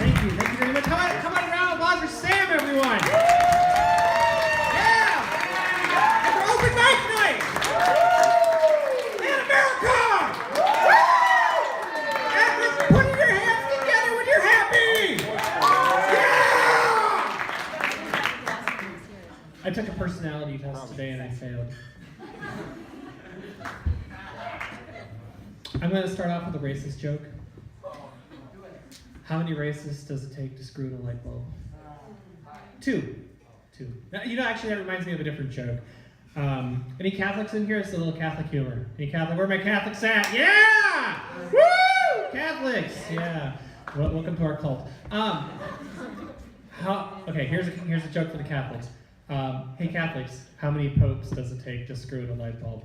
Thank you very much. How about a round of applause for Sam, everyone? Yeah! And for open mic night! And America! And for putting your hands together when you're happy! Yeah! I took a personality test today and I failed. I'm going to start off with a racist joke. How many racists does it take to screw in a light bulb? Two. Now, actually, that reminds me of a different joke. Any Catholics in here? It's a little Catholic humor. Any Catholic? Where are my Catholics at? Yeah! Woo! Catholics! Yeah. Welcome to our cult. Okay, here's a joke for the Catholics. Hey, Catholics, how many popes does it take to screw in a light bulb?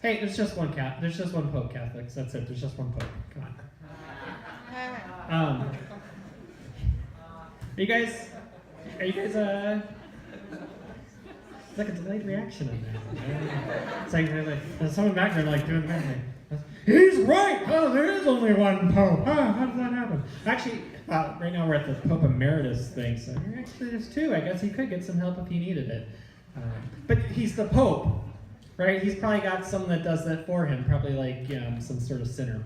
Hey, there's just one pope, Catholics. That's it. There's just one pope. Come on. Are you guys, it's like a delayed reaction on that. It's like, there's someone back there like doing that thing. He's right! Oh, there is only one pope. How did that happen? Actually, right now we're at the Pope Emeritus thing, so actually there's two. I guess he could get some help if he needed it. But he's the Pope, right? He's probably got someone that does that for him, probably like some sort of sinner.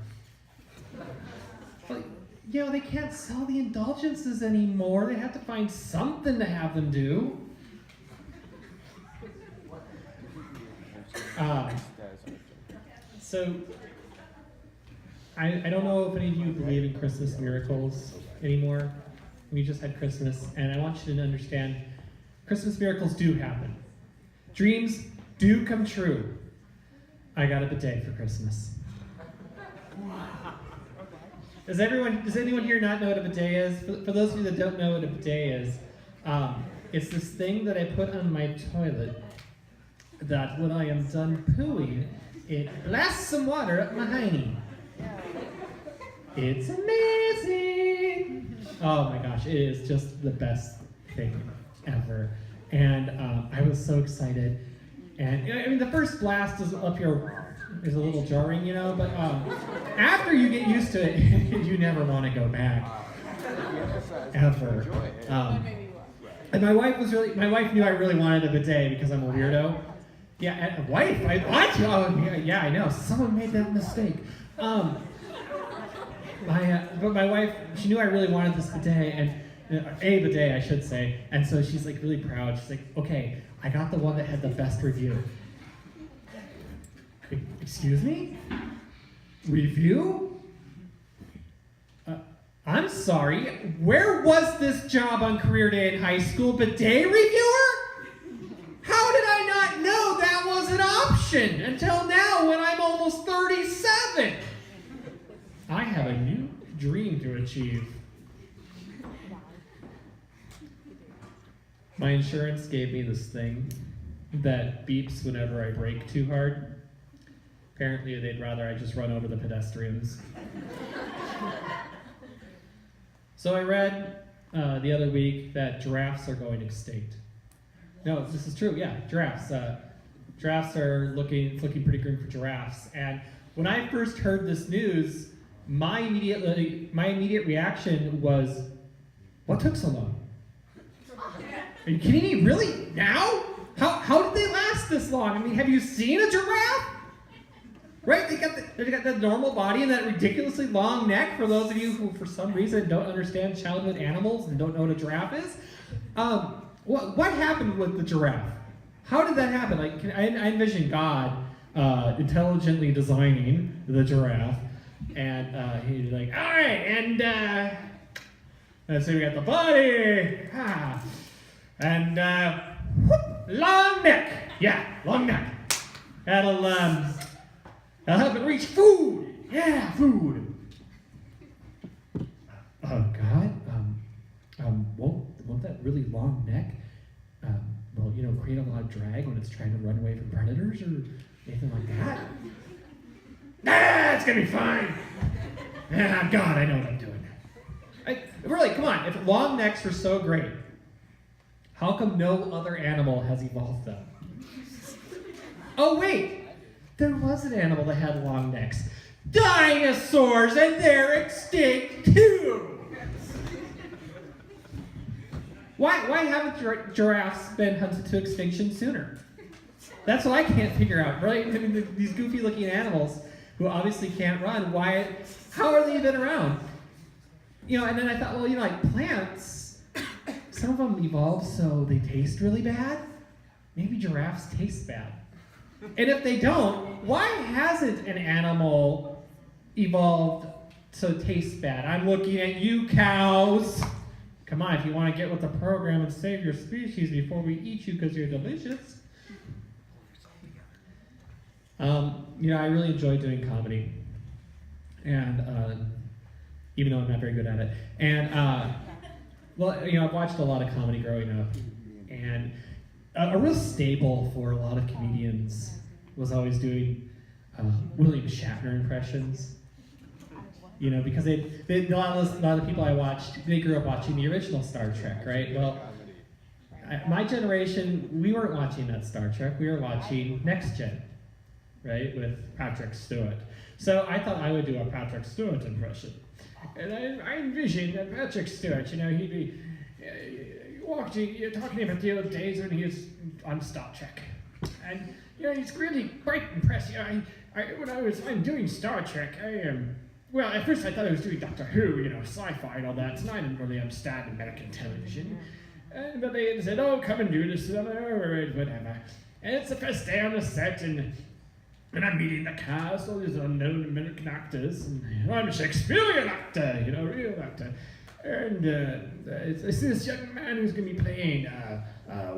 But, they can't sell the indulgences anymore. They have to find something to have them do. So, I don't know if any of you believe in Christmas miracles anymore. We just had Christmas, and I want you to understand, Christmas miracles do happen. Dreams do come true. I got a bidet for Christmas. Does anyone here not know what a bidet is? For those of you that don't know what a bidet is, it's this thing that I put on my toilet that when I am done pooing, it blasts some water up my hiney. It's amazing! Oh my gosh, it is just the best thing ever. And I was so excited. And the first blast is up here is a little jarring, but after you get used to it, you never want to go back, ever. And my wife knew I really wanted a bidet because I'm a weirdo. Yeah, wife, what? Oh, yeah, I know. Someone made that mistake. But my wife, she knew I really wanted this bidet, and a bidet, I should say. And so she's like really proud. She's like, okay, I got the one that had the best review. Excuse me? Review? I'm sorry, where was this job on career day in high school? Bidet reviewer? How did I not know that was an option until now when I'm almost 37? I have a new dream to achieve. My insurance gave me this thing that beeps whenever I brake too hard. Apparently, they'd rather I just run over the pedestrians. So I read the other week that giraffes are going extinct. No, this is true. Yeah, giraffes. Giraffes are looking pretty grim for giraffes. And when I first heard this news, my immediate reaction was, "What took so long? Are you kidding me? Really? Now? How did they last this long? I mean, have you seen a giraffe? Right? They got that normal body and that ridiculously long neck. For those of you who, for some reason, don't understand childhood animals and don't know what a giraffe is, what happened with the giraffe? How did that happen? Like, I envision God intelligently designing the giraffe, and he's like, all right, and so we got the body, and long neck, yeah, long neck. That'll help it reach food. Yeah, food. Oh God, won't that really long neck, create a lot of drag when it's trying to run away from predators or anything like that? It's gonna be fine. God, I know what I'm doing. Really, come on. If long necks were so great, how come no other animal has evolved them? Oh wait. There was an animal that had long necks. Dinosaurs, and they're extinct too! Why haven't giraffes been hunted to extinction sooner? That's what I can't figure out, right? I mean, these goofy-looking animals who obviously can't run, how are they even around? And then I thought, well, like plants, some of them evolved so they taste really bad. Maybe giraffes taste bad. And if they don't, why hasn't an animal evolved so it tastes bad? I'm looking at you, cows. Come on, if you want to get with the program and save your species before we eat you because you're delicious. I really enjoy doing comedy. And even though I'm not very good at it. And, I've watched a lot of comedy growing up. And a real staple for a lot of comedians was always doing William Shatner impressions. Because a lot of the people I watched, they grew up watching the original Star Trek, right? Well, my generation, we weren't watching that Star Trek. We were watching Next Gen, right, with Patrick Stewart. So I thought I would do a Patrick Stewart impression. And I envisioned that Patrick Stewart, he'd be talking about the old days when he was on Star Trek. And, he's really quite impressive. When I'm doing Star Trek, at first I thought I was doing Doctor Who, sci-fi and all that, and I didn't really understand American television. But they said, oh, come and do this, whatever. And it's the first day on the set, and I'm meeting the cast, all these unknown American actors, and I'm a Shakespearean actor, real actor. And it's this young man who's going to be playing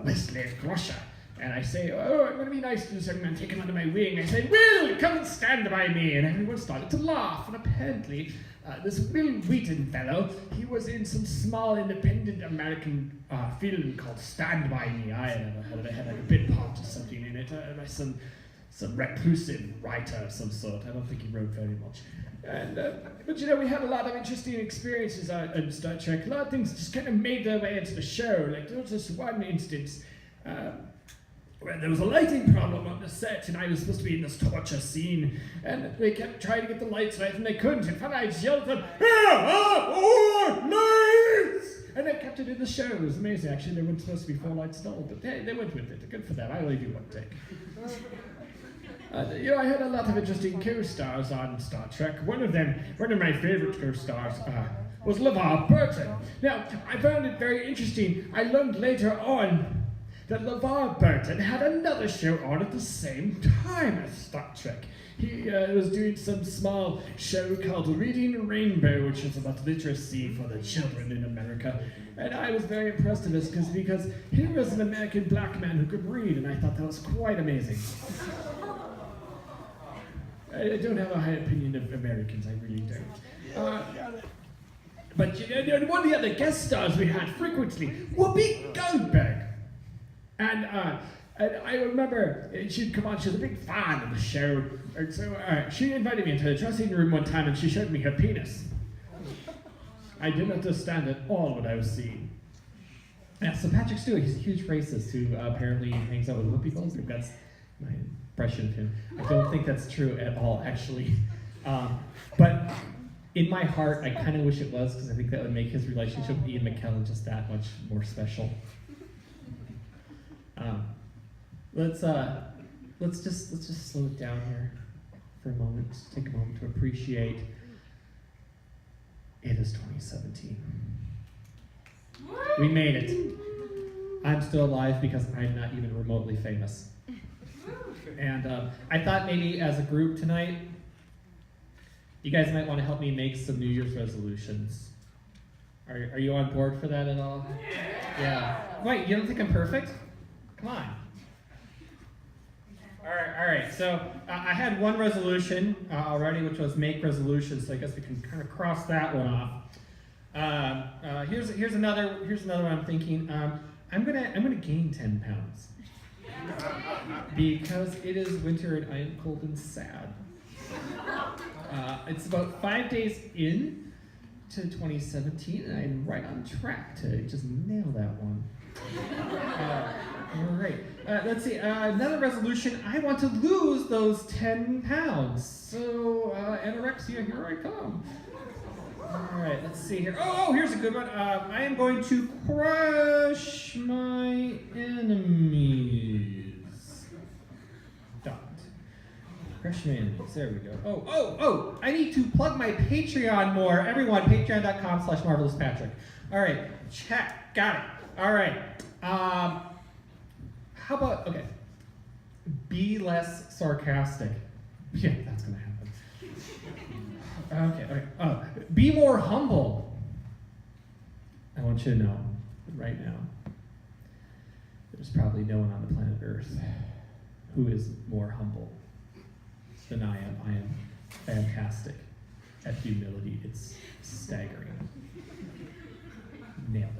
Wesley Crusher. And I say, oh, I'm going to be nice to this young man, take him under my wing. I say, Will, come and stand by me. And everyone started to laugh. And apparently, this Will Wheaton fellow, he was in some small independent American film called Stand By Me. I had like a bit part or something in it. By some reclusive writer of some sort. I don't think he wrote very much. And but we had a lot of interesting experiences on Star Trek. A lot of things just kind of made their way into the show. Like there was this one instance where there was a lighting problem on the set, and I was supposed to be in this torture scene, and they kept trying to get the lights right, and they couldn't. And finally, I just yelled at them, lights! And they kept it in the show. It was amazing. Actually, there weren't supposed to be 4 lights at all, but they went with it. Good for them. I only do one take. I had a lot of interesting co-stars on Star Trek. One of my favorite co-stars was LeVar Burton. Now, I found it very interesting. I learned later on that LeVar Burton had another show on at the same time as Star Trek. He was doing some small show called Reading Rainbow, which was about literacy for the children in America. And I was very impressed with this because he was an American black man who could read, and I thought that was quite amazing. I don't have a high opinion of Americans, I really don't. But one of the other guest stars we had frequently, Whoopi Goldberg. And I remember she'd come on, she was a big fan of the show. And so she invited me into the dressing room one time and she showed me her penis. I didn't understand at all what I was seeing. Yeah, so Patrick Stewart, he's a huge racist who apparently hangs out with Whoopi Goldberg. That's my impression of him. I don't think that's true at all, actually. But in my heart, I kind of wish it was, because I think that would make his relationship with Ian McKellen just that much more special. Let's just slow it down here for a moment. Just take a moment to appreciate it is 2017. We made it. I'm still alive because I'm not even remotely famous. And I thought maybe as a group tonight, you guys might want to help me make some New Year's resolutions. Are you on board for that at all? Yeah. Wait, you don't think I'm perfect? Come on. All right. So I had one resolution already, which was make resolutions. So I guess we can kind of cross that one off. Here's another one I'm thinking. I'm gonna gain 10 pounds because it is winter and I am cold and sad. It's about 5 days in to 2017, and I'm right on track to just nail that one. All right. Let's see. Another resolution. I want to lose those 10 pounds. So, anorexia, here I come. All right, let's see here. Oh, here's a good one. I am going to crush my enemies. Dot. Crush my enemies. There we go. Oh! I need to plug my Patreon more. Everyone, patreon.com/Marvelous Patric. All right, check. Got it. All right. How about, okay, be less sarcastic. Yeah, that's going to happen. Okay. Be more humble. I want you to know right now, there's probably no one on the planet Earth who is more humble than I am. I am fantastic at humility. It's staggering. Nailed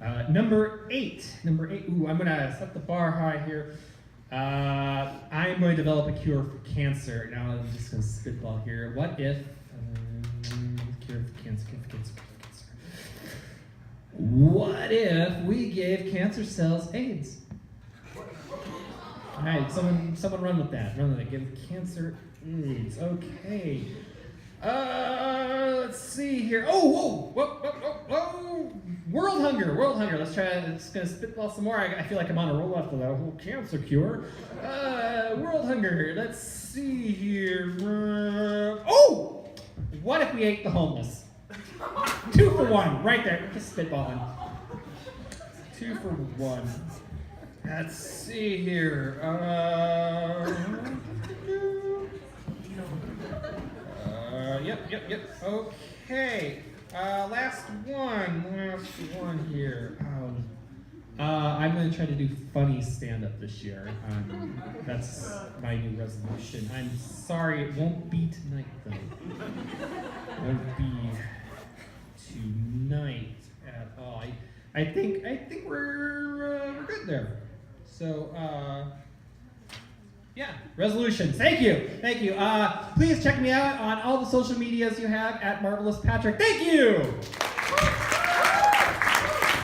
it. Number eight. Ooh, I'm gonna set the bar high here. I'm going to develop a cure for cancer. Now I'm just gonna spitball here. What if cure for cancer? What if we gave cancer cells AIDS? All right, someone run with that. Give cancer AIDS. Okay. Let's see here. Whoa! World hunger. Let's try. It's gonna spitball some more. I feel like I'm on a roll after that whole cancer cure. World hunger. Let's see here. What if we ate the homeless? 2 for 1, right there. Just spitballing. 2 for 1. Let's see here. Yep. Okay. Last one here. I'm going to try to do funny stand-up this year. That's my new resolution. I'm sorry, it won't be tonight, though. It won't be tonight at all. I think we're good there. So, yeah, resolutions. Thank you. Please check me out on all the social medias you have at Marvelous Patric. Thank you.